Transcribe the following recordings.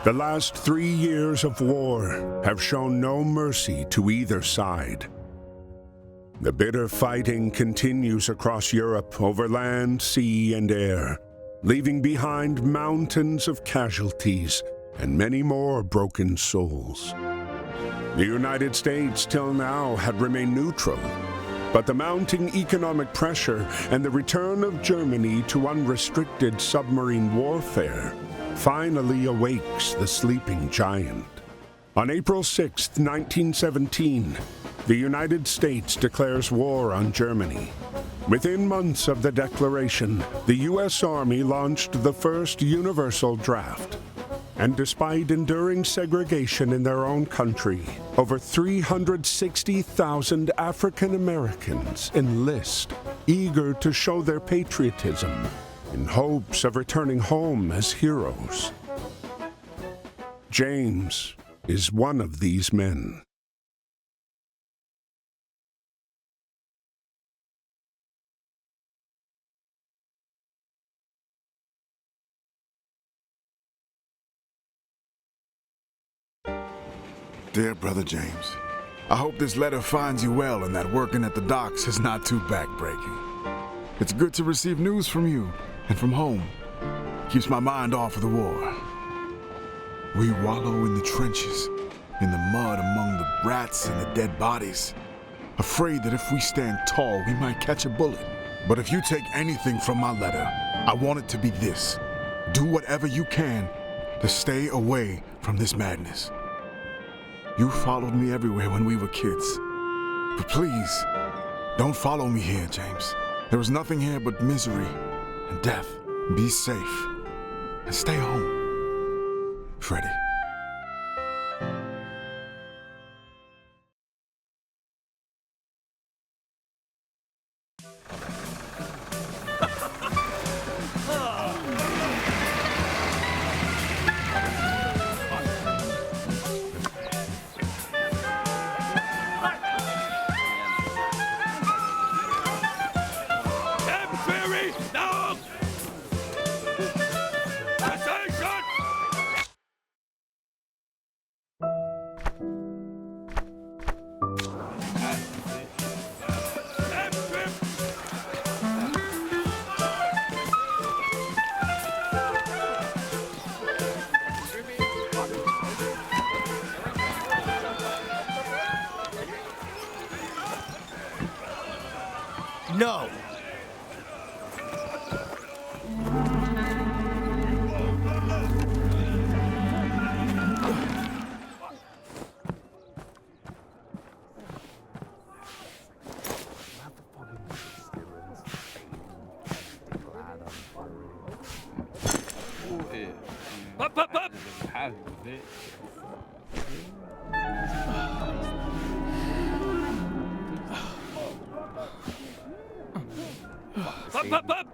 The last 3 years of war have shown no mercy to either side. The bitter fighting continues across Europe over land, sea, and air, leaving behind mountains of casualties and many more broken souls. The United States till now had remained neutral, but the mounting economic pressure and the return of Germany to unrestricted submarine warfare finally awakes the sleeping giant. On April 6, 1917, the United States declares war on Germany. Within months of the declaration, the U.S. Army launched the first universal draft. And despite enduring segregation in their own country, over 360,000 African Americans enlist, eager to show their patriotism in hopes of returning home as heroes. James is one of these men. Dear Brother James, I hope this letter finds you well and that working at the docks is not too backbreaking. It's good to receive news from you and from home. Keeps my mind off of the war. We wallow in the trenches, in the mud among the rats and the dead bodies, afraid that if we stand tall, we might catch a bullet. But if you take anything from my letter, I want it to be this. Do whatever you can to stay away from this madness. You followed me everywhere when we were kids. But please, don't follow me here, James. There is nothing here but misery and death. Be safe and stay home. Freddie. No! Up, up, up! Up, up,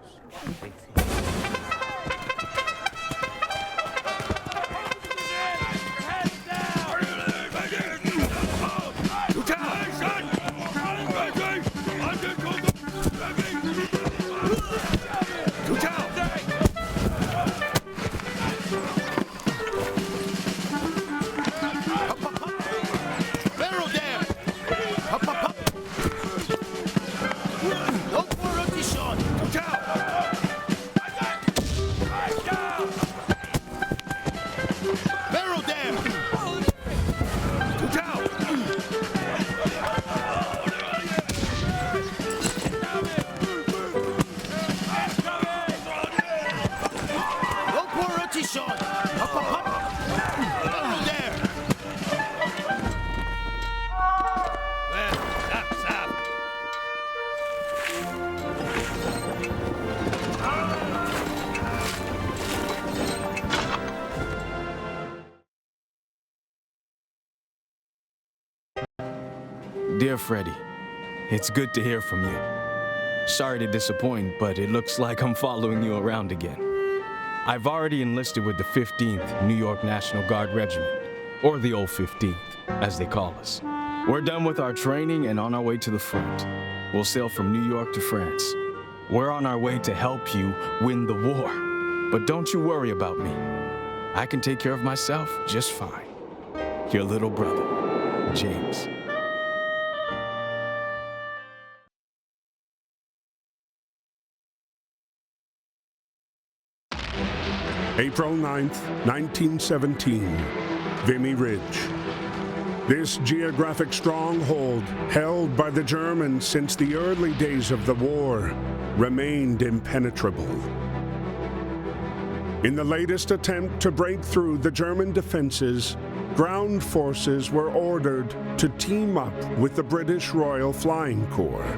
up! Dear Freddie, it's good to hear from you. Sorry to disappoint, but it looks like I'm following you around again. I've already enlisted with the 15th New York National Guard Regiment, or the old 15th, as they call us. We're done with our training and on our way to the front. We'll sail from New York to France. We're on our way to help you win the war. But don't you worry about me. I can take care of myself just fine. Your little brother, James. April 9th, 1917, Vimy Ridge. This geographic stronghold, held by the Germans since the early days of the war, remained impenetrable. In the latest attempt to break through the German defenses, ground forces were ordered to team up with the British Royal Flying Corps.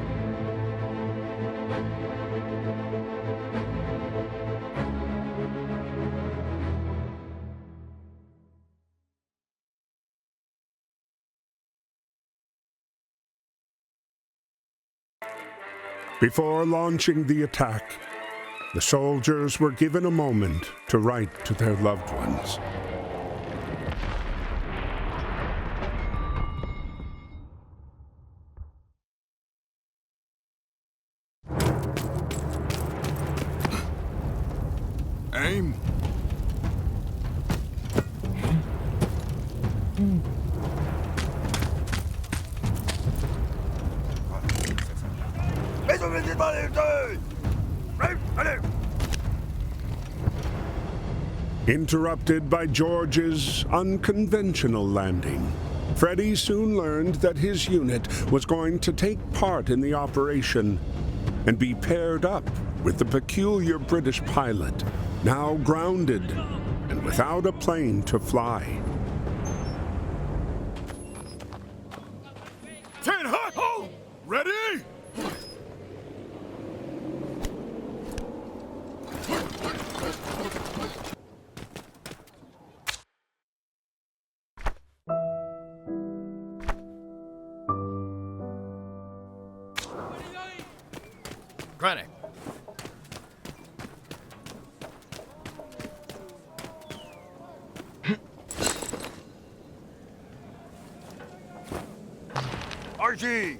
Before launching the attack, the soldiers were given a moment to write to their loved ones. Aim. Interrupted by George's unconventional landing, Freddy soon learned that his unit was going to take part in the operation and be paired up with the peculiar British pilot, now grounded and without a plane to fly. 10 hot! Oh! Ready? Granite. Archie!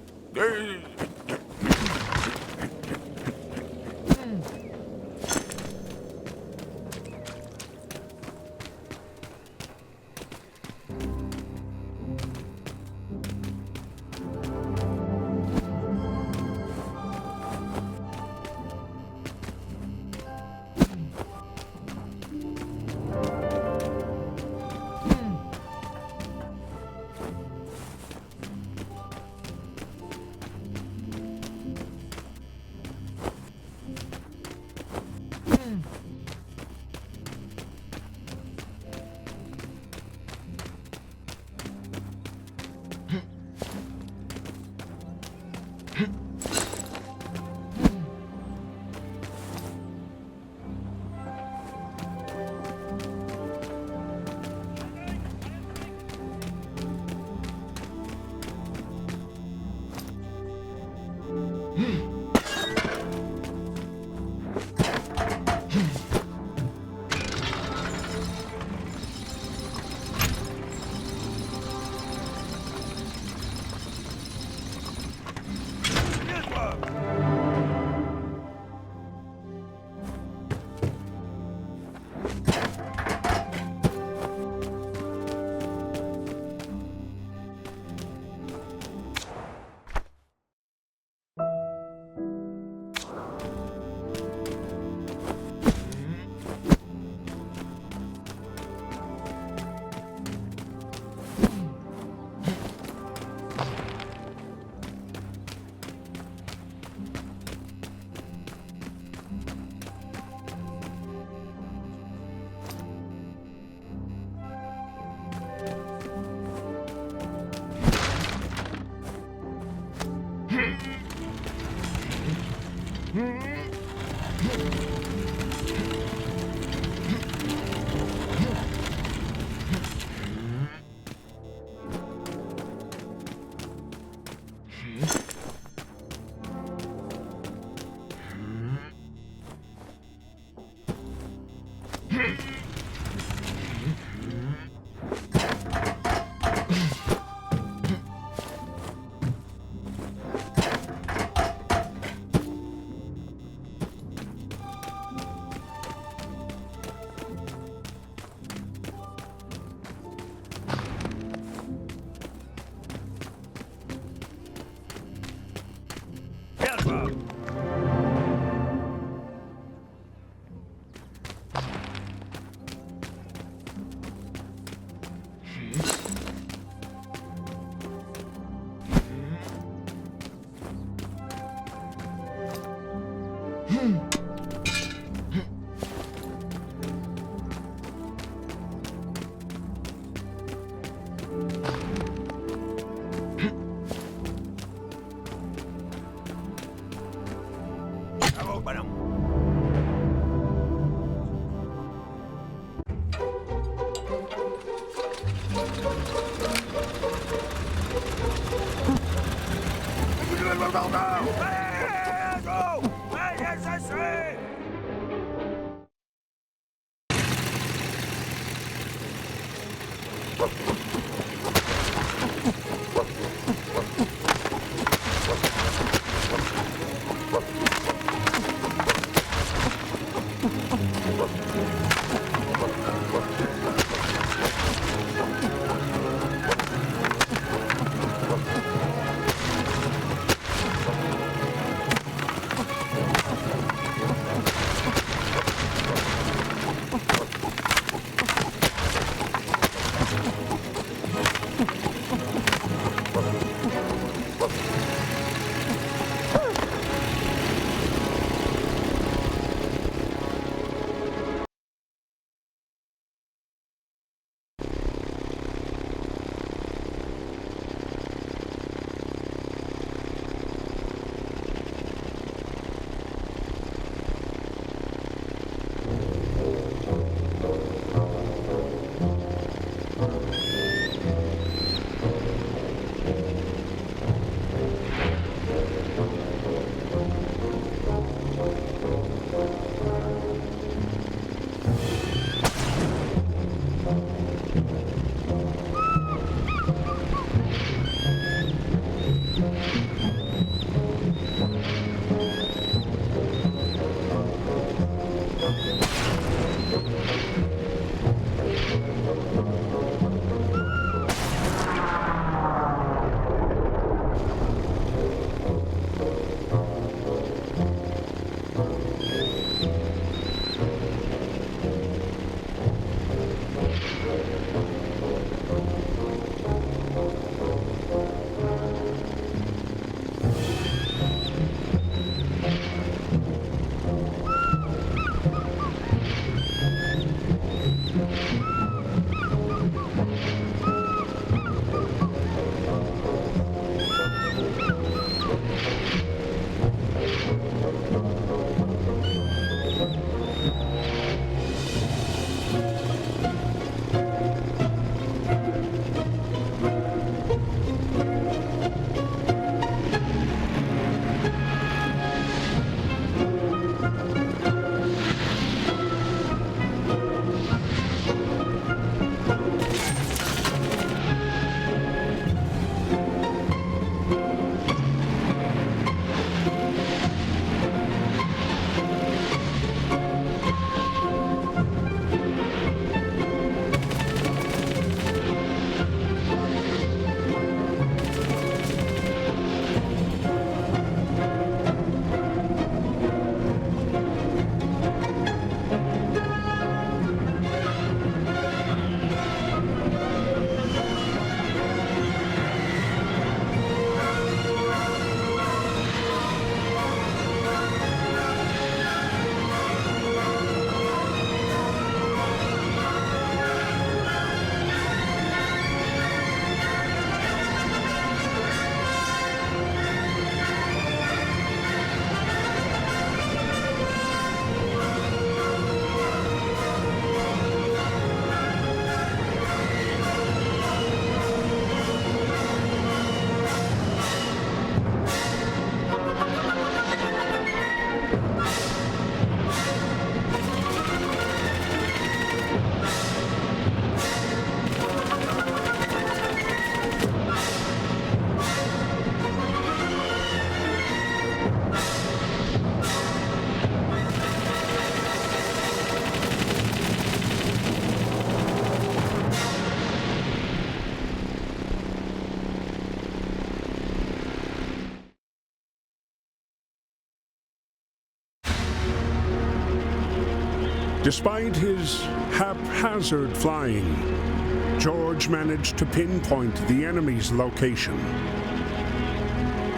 Despite his haphazard flying, George managed to pinpoint the enemy's location.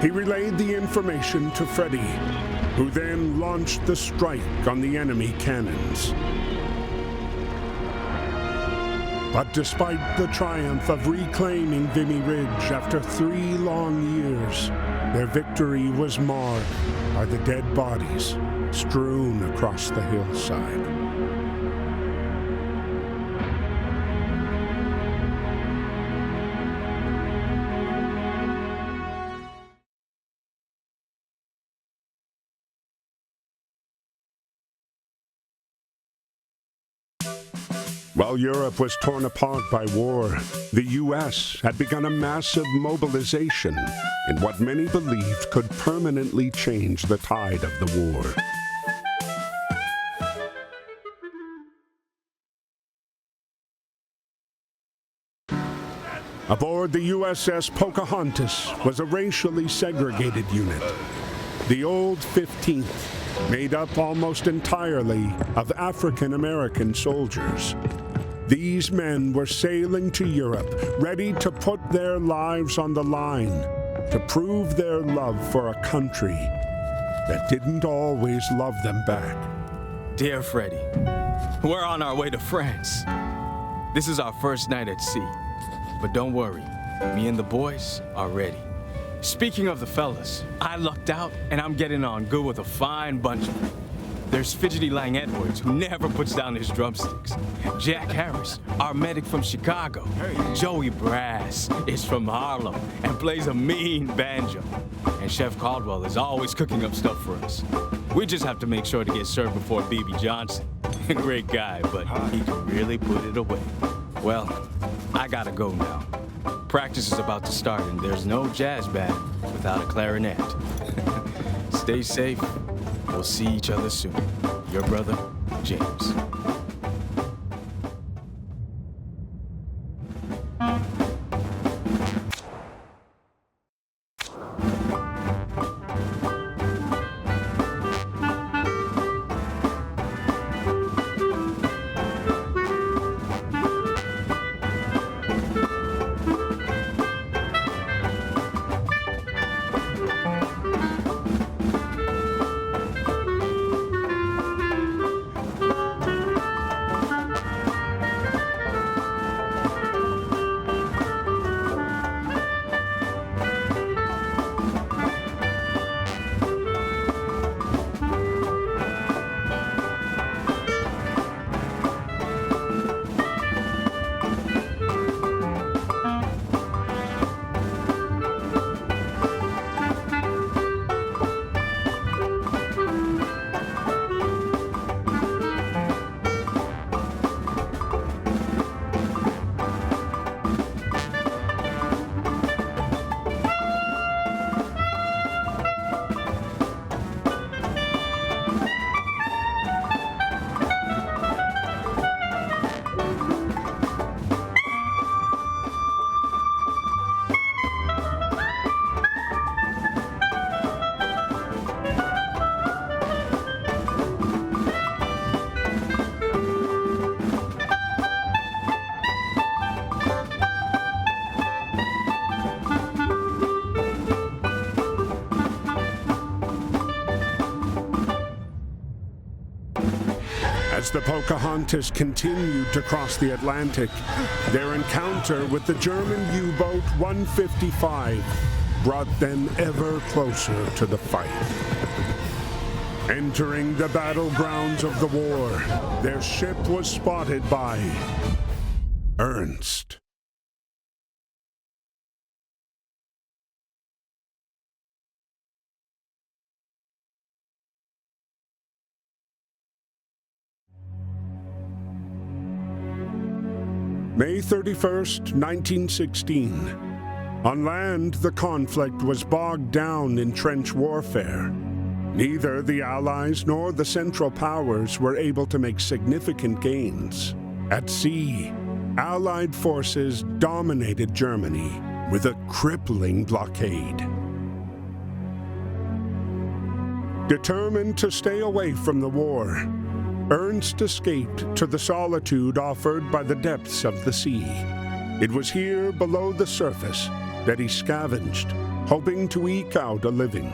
He relayed the information to Freddy, who then launched the strike on the enemy cannons. But despite the triumph of reclaiming Vimy Ridge after 3 long years, their victory was marred by the dead bodies strewn across the hillside. While Europe was torn apart by war, the U.S. had begun a massive mobilization in what many believed could permanently change the tide of the war. Aboard the USS Pocahontas was a racially segregated unit, the Old 15th, made up almost entirely of African American soldiers. These men were sailing to Europe, ready to put their lives on the line, to prove their love for a country that didn't always love them back. Dear Freddy, we're on our way to France. This is our first night at sea. But don't worry, me and the boys are ready. Speaking of the fellas, I lucked out and I'm getting on good with a fine bunch of them. There's Fidgety Lang Edwards, who never puts down his drumsticks. Jack Harris, our medic from Chicago. Joey Brass is from Harlem and plays a mean banjo. And Chef Caldwell is always cooking up stuff for us. We just have to make sure to get served before B.B. Johnson. Great guy, but he can really put it away. Well, I gotta go now. Practice is about to start and there's no jazz band without a clarinet. Stay safe. We'll see each other soon. Your brother, James. As the Pocahontas continued to cross the Atlantic, their encounter with the German U-boat 155 brought them ever closer to the fight. Entering the battlegrounds of the war, their ship was spotted by Ernst. May 31st, 1916. On land, the conflict was bogged down in trench warfare. Neither the Allies nor the Central Powers were able to make significant gains. At sea, Allied forces dominated Germany with a crippling blockade. Determined to stay away from the war, Ernst escaped to the solitude offered by the depths of the sea. It was here below the surface that he scavenged, hoping to eke out a living.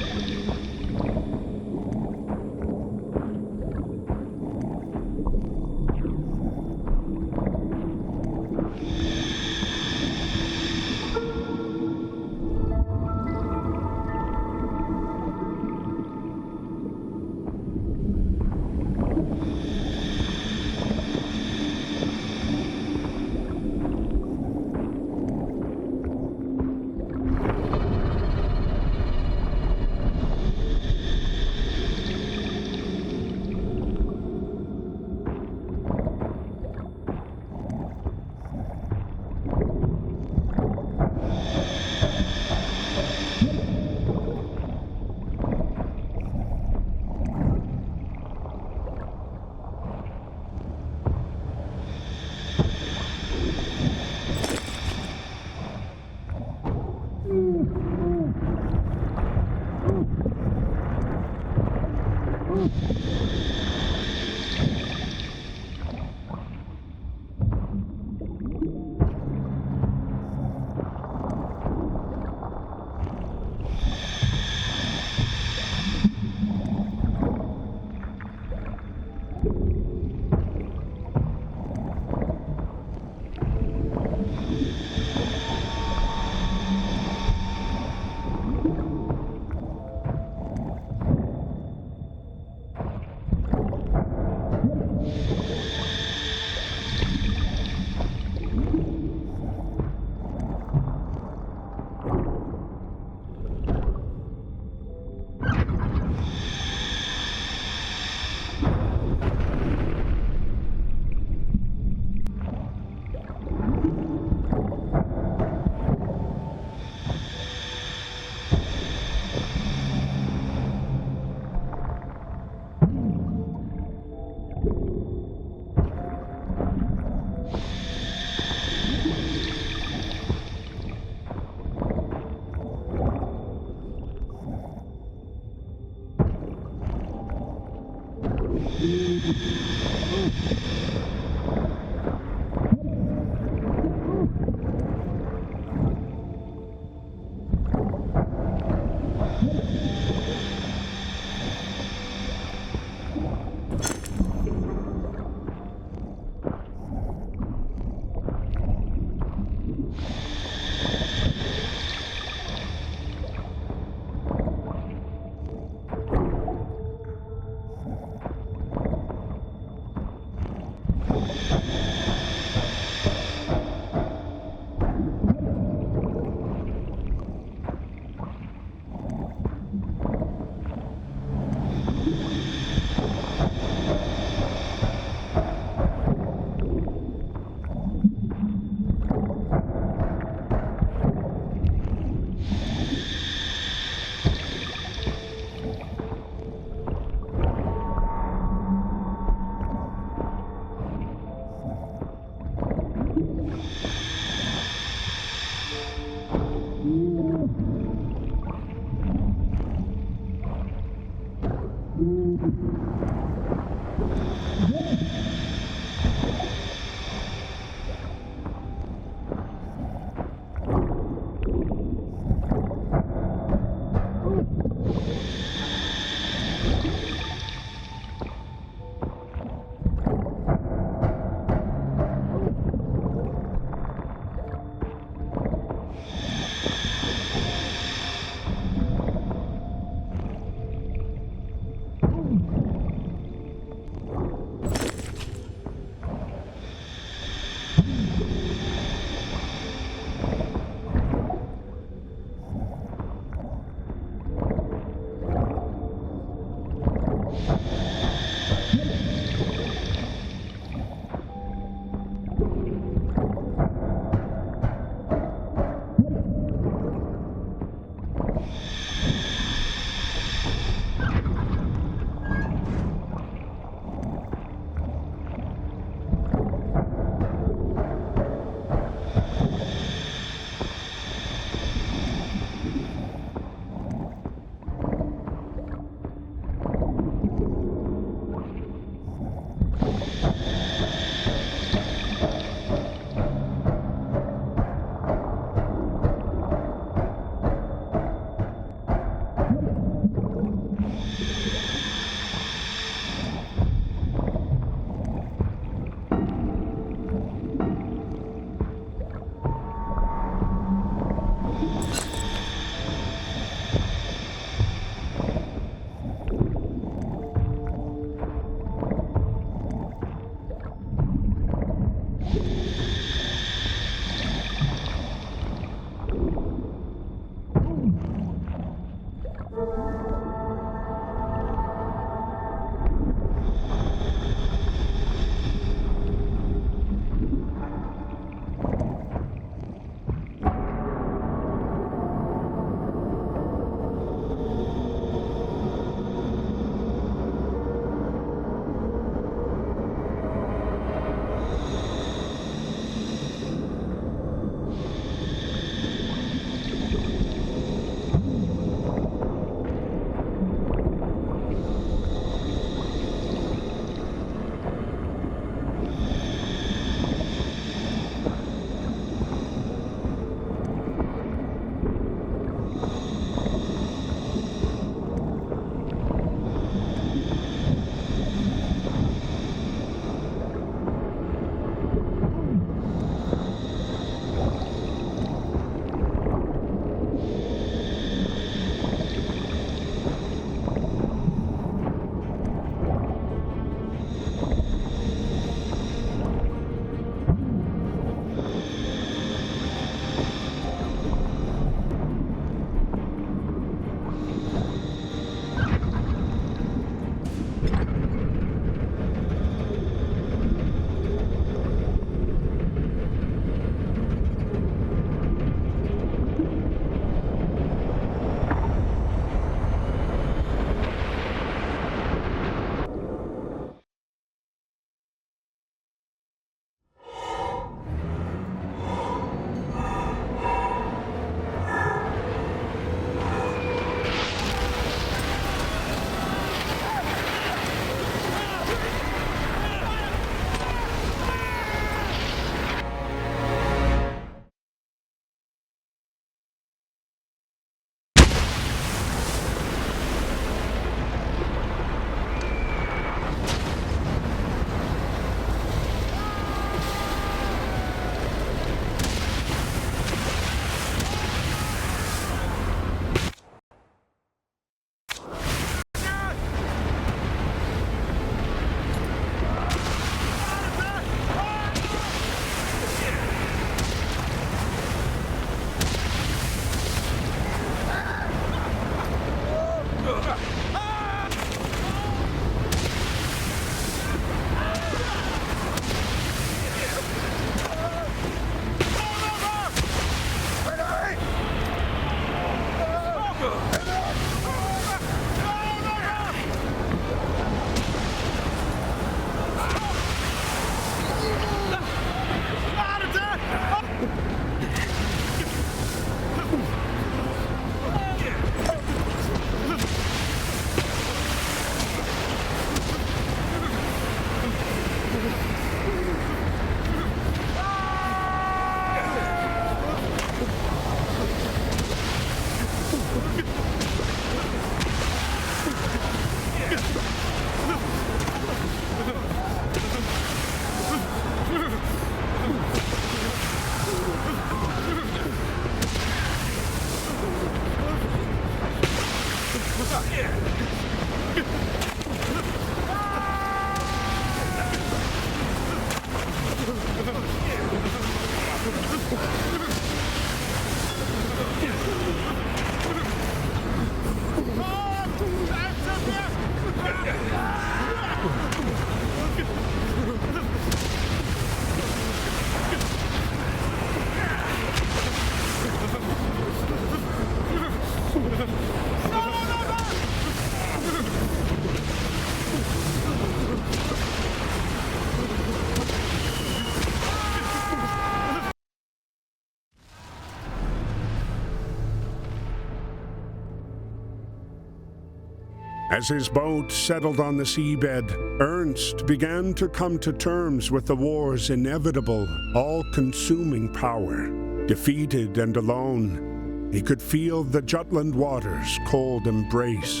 As his boat settled on the seabed, Ernst began to come to terms with the war's inevitable, all-consuming power. Defeated and alone, he could feel the Jutland waters' cold embrace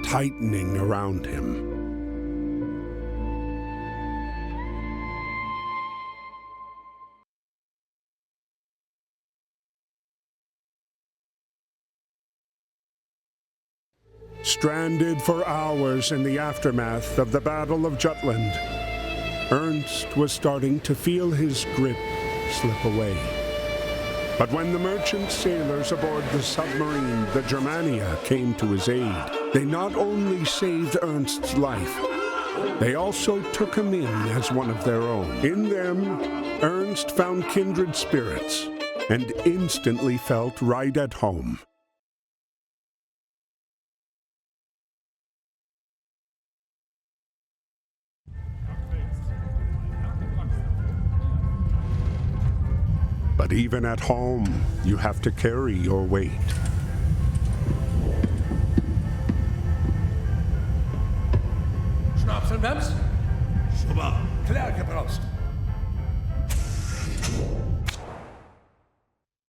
tightening around him. Stranded for hours in the aftermath of the Battle of Jutland, Ernst was starting to feel his grip slip away. But when the merchant sailors aboard the submarine, the Germania, came to his aid, they not only saved Ernst's life, they also took him in as one of their own. In them, Ernst found kindred spirits and instantly felt right at home. But even at home, you have to carry your weight. Schnaps und Wams? Super. Klar, gebrauchst.